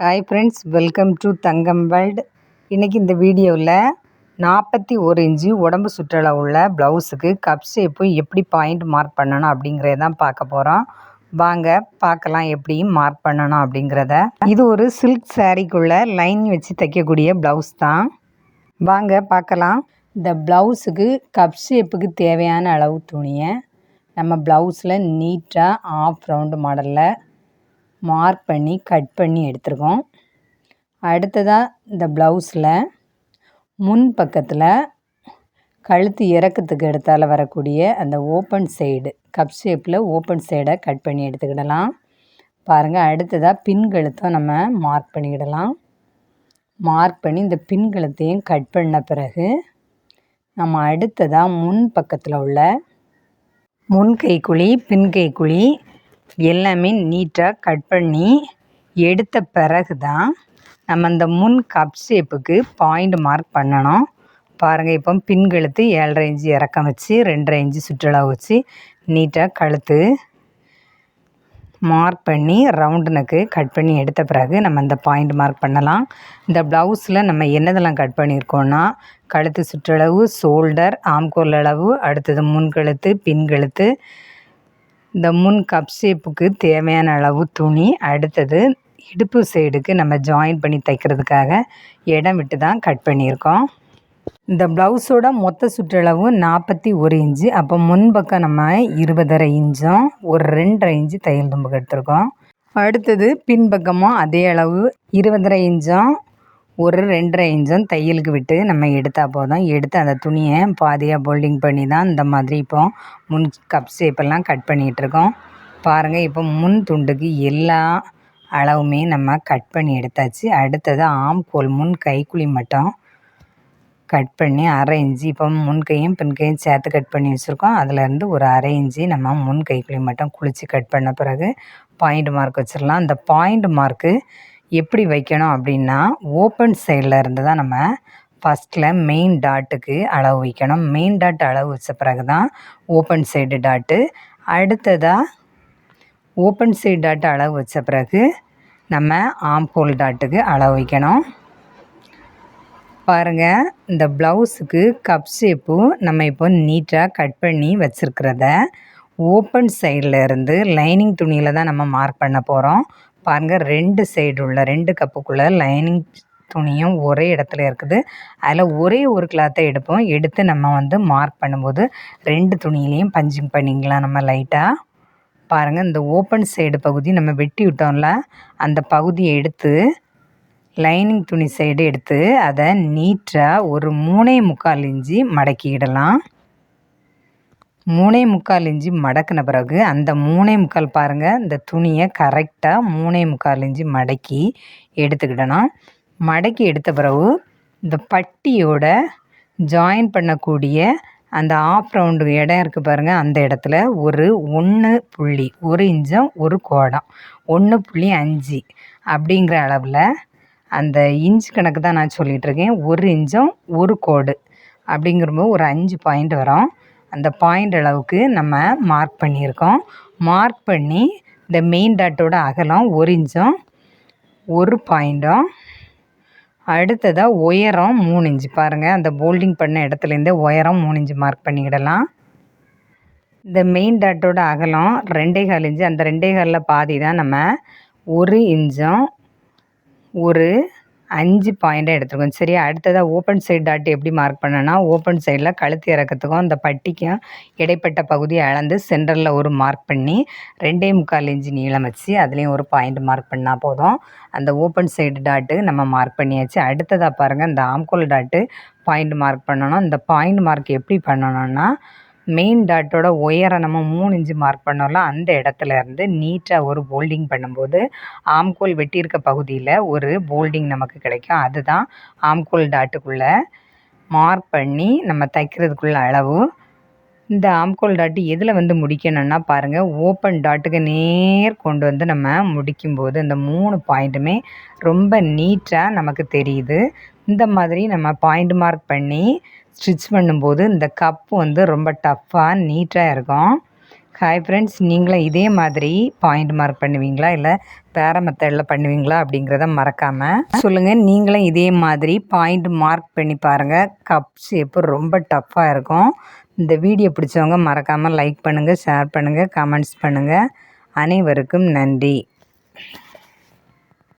Hi friends, welcome to Thangam world. இன்றைக்கி இந்த வீடியோவில் 41 இன்ச்சு உடம்பு சுற்றளவு உள்ள ப்ளவுஸுக்கு கப் ஷேப்பு எப்படி பாயிண்ட் மார்க் பண்ணணும் அப்படிங்கிறத தான் பார்க்க போகிறோம். வாங்க பார்க்கலாம் எப்படி மார்க் பண்ணணும் அப்படிங்கிறத. இது ஒரு சில்க் சாரீக்குள்ளே லைன் வச்சு தைக்கக்கூடிய ப்ளவுஸ் தான். வாங்க பார்க்கலாம். இந்த ப்ளவுஸுக்கு கப் ஷேப்புக்கு தேவையான அளவு துணியை நம்ம ப்ளவுஸில் நீட்டாக ஆஃப் ரவுண்டு மாடலில் மார்க் பண்ணி கட் பண்ணி எடுத்துருக்கோம். அடுத்ததாக இந்த ப்ளவுஸில் முன் பக்கத்தில் கழுத்து இறக்கத்துக்கு எடுத்தால் வரக்கூடிய அந்த ஓப்பன் சைடு கப் ஷேப்பில் ஓப்பன் சைடை கட் பண்ணி எடுத்துக்கிடலாம். பாருங்கள், அடுத்ததாக பின் கழுத்தும் நம்ம மார்க் பண்ணிக்கிடலாம். மார்க் பண்ணி இந்த பின் கழுத்தையும் கட் பண்ண பிறகு நம்ம அடுத்ததாக முன் பக்கத்தில் உள்ள முன் கைக்குழி பின் கைக்குழி எல்லாமே நீட்டாக கட் பண்ணி எடுத்த பிறகு தான் நம்ம அந்த முன் கப் ஷேப்புக்கு பாயிண்ட் மார்க் பண்ணணும். பாருங்கள், இப்போ பின் கழுத்து 7.5 இன்ச்சு இறக்கம் வச்சு 2.5 இன்ச்சு சுற்றளவு வச்சு நீட்டாக கழுத்து மார்க் பண்ணி ரவுண்டு நெக்கு கட் பண்ணி எடுத்த பிறகு நம்ம இந்த பாயிண்ட் மார்க் பண்ணலாம். இந்த ப்ளவுஸில் நம்ம என்னதெல்லாம் கட் பண்ணியிருக்கோன்னா கழுத்து சுற்றளவு, ஷோல்டர், ஆம்கோல் அளவு, அடுத்தது முன் கழுத்து, பின் கழுத்து, இந்த முன் கப் ஷேப்புக்கு தேவையான அளவு துணி, அடுத்தது இடுப்பு சைடுக்கு நம்ம ஜாயின் பண்ணி தைக்கிறதுக்காக இடம் விட்டு தான் கட் பண்ணியிருக்கோம். இந்த ப்ளவுஸோட மொத்த சுற்றளவு 41 இன்ச்சு. அப்போ முன்பக்கம் நம்ம 20.5 இன்ச்சும் ஒரு 2.5 இன்ச்சு தையல் தும்புக்கு எடுத்துருக்கோம். அடுத்தது பின்பக்கமும் அதே அளவு 20.5 இன்ச்சும் ஒரு 2.5 இன்ச்சும் தையலுக்கு விட்டு நம்ம எடுத்தால் போதும். எடுத்து அந்த துணியை பாதியாக போல்டிங் பண்ணி தான் இந்த மாதிரி இப்போ முன் கப் ஷேப்பெல்லாம் கட் பண்ணிகிட்ருக்கோம். பாருங்கள், இப்போ முன் துண்டுக்கு எல்லா அளவுமே நம்ம கட் பண்ணி எடுத்தாச்சு. அடுத்தது ஆம்கோல் முன் கைக்குழி மட்டும் கட் பண்ணி 1/2 இன்ச்சு இப்போ முன் கையும் பின் கையும் சேர்த்து கட் பண்ணி வச்சுருக்கோம். அதிலேருந்து ஒரு 1/2 இன்ச்சு நம்ம முன் கைக்குழி மட்டும் குளித்து கட் பண்ண பிறகு பாயிண்ட் மார்க் வச்சிடலாம். அந்த பாயிண்ட் மார்க்கு எப்படி வைக்கணும் அப்படின்னா ஓப்பன் சைடில் இருந்து தான் நம்ம ஃபஸ்ட்டில் மெயின் டாட்டுக்கு அளவு வைக்கணும். மெயின் டாட் அளவு வச்ச பிறகு தான் ஓப்பன் சைடு டாட்டு. அடுத்ததாக ஓப்பன் சைடு டாட்டு அளவு வச்ச பிறகு நம்ம ஆம்ஹோல் டாட்டுக்கு அளவு வைக்கணும். பாருங்கள், இந்த ப்ளவுஸுக்கு கப் ஷேப்பு நம்ம இப்போ நீட்டாக கட் பண்ணி வச்சுருக்கிறத ஓப்பன் சைடில் இருந்து லைனிங் துணியில் தான் நம்ம மார்க் பண்ண போகிறோம். பாருங்கள், 2 சைடு உள்ள 2 கப்புக்குள்ளே லைனிங் துணியும் ஒரே இடத்துல இருக்குது. அதில் ஒரே ஒரு கிளாத்தை எடுப்போம். எடுத்து நம்ம மார்க் பண்ணும்போது 2 துணியிலையும் பஞ்சிங் பண்ணிக்கலாம் நம்ம லைட்டாக. பாருங்கள், இந்த ஓப்பன் சைடு பகுதி நம்ம வெட்டி விட்டோம்ல, அந்த பகுதியை எடுத்து லைனிங் துணி சைடு எடுத்து அதை நீட்டாக ஒரு 3.25 இன்ச்சு மடக்கிடலாம். 3.25 இன்ச்சு மடக்கின பிறகு அந்த 3.25 பாருங்கள், இந்த துணியை கரெக்டாக 3.25 இன்ச்சு மடக்கி எடுத்துக்கிடணும். மடக்கி எடுத்த பிறகு இந்த பட்டியோட ஜாயின் பண்ணக்கூடிய அந்த ஆஃப் ரவுண்டு இடம் இருக்குது பாருங்கள், அந்த இடத்துல ஒரு 1.1 இன்ச்சும் ஒரு கோடம் 1.5 அப்படிங்கிற அளவில் அந்த இன்ச்சு கணக்கு தான் நான் சொல்லிகிட்ருக்கேன். 1 இன்ச்சும் ஒரு கோடு அப்படிங்கிறபோது ஒரு 5 பாயிண்ட் வரும். அந்த பாயிண்ட் அளவுக்கு நம்ம மார்க் பண்ணியிருக்கோம். மார்க் பண்ணி இந்த மெயின் டாட்டோட அகலம் 1 இன்ச்சும் ஒரு பாயிண்ட்டும், அடுத்ததாக உயரம் 3 இன்ச்சு. பாருங்கள், அந்த போல்டிங் பண்ண இடத்துலேருந்தே உயரம் 3 இன்ச்சு மார்க் பண்ணிக்கிடலாம். இந்த மெயின் டாட்டோட அகலம் 2.25 இன்ச்சு. அந்த 2.25 பாதி தான் நம்ம 1 இன்ச்சும் ஒரு 5 பாயிண்ட்டாக எடுத்துருக்கோம். சரியா, அடுத்ததாக ஓப்பன் சைடு டாட் எப்படி மார்க் பண்ணோன்னா ஓப்பன் சைடில் கழுத்து இறக்கத்துக்கும் அந்த பட்டிக்கும் இடைப்பட்ட பகுதியை அளந்து சென்டரில் ஒரு மார்க் பண்ணி 2.25 இன்ச்சு நீளம் வச்சு அதுலேயும் ஒரு பாயிண்ட் மார்க் பண்ணால் போதும். அந்த ஓப்பன் சைடு டாட்டு நம்ம மார்க் பண்ணியாச்சு. அடுத்ததாக பாருங்கள், இந்த ஆம்கோல் டாட்டு பாயிண்ட் மார்க் பண்ணணும். இந்த பாயிண்ட் மார்க் எப்படி பண்ணணும்னா மெயின் டாட்டோட உயரம் நம்ம 3 இன்ச்சு மார்க் பண்ணோம்ல, அந்த இடத்துல இருந்து நீட்டாக ஒரு போல்டிங் பண்ணும்போது ஆம்கோல் வெட்டியிருக்க பகுதியில் ஒரு போல்டிங் நமக்கு கிடைக்கும். அதுதான் ஆம்கோல் டாட்டுக்குள்ளே மார்க் பண்ணி நம்ம தைக்கிறதுக்குள்ள அளவு. இந்த ஆம்கோல் டாட்டு எதில் முடிக்கணும்னா பாருங்கள், ஓப்பன் டாட்டுக்கு நேர் கொண்டு நம்ம முடிக்கும்போது இந்த 3 பாயிண்ட்டுமே ரொம்ப நீட்டாக நமக்கு தெரியுது. இந்த மாதிரி நம்ம பாயிண்ட் மார்க் பண்ணி ஸ்டிச் பண்ணும்போது இந்த கப்பு ரொம்ப டஃப்பாக நீட்டாக இருக்கும். ஹாய் ஃப்ரெண்ட்ஸ், நீங்களும் இதே மாதிரி பாயிண்ட் மார்க் பண்ணுவீங்களா, இல்லை வேறு மெத்தடில் பண்ணுவீங்களா அப்படிங்கிறத மறக்காமல் சொல்லுங்கள். நீங்களும் இதே மாதிரி பாயிண்ட் மார்க் பண்ணி பாருங்கள். கப் ஷேப்பு ரொம்ப டஃப்பாக இருக்கும். இந்த வீடியோ பிடிச்சவங்க மறக்காமல் லைக் பண்ணுங்கள், ஷேர் பண்ணுங்கள், கமெண்ட்ஸ் பண்ணுங்கள். அனைவருக்கும் நன்றி.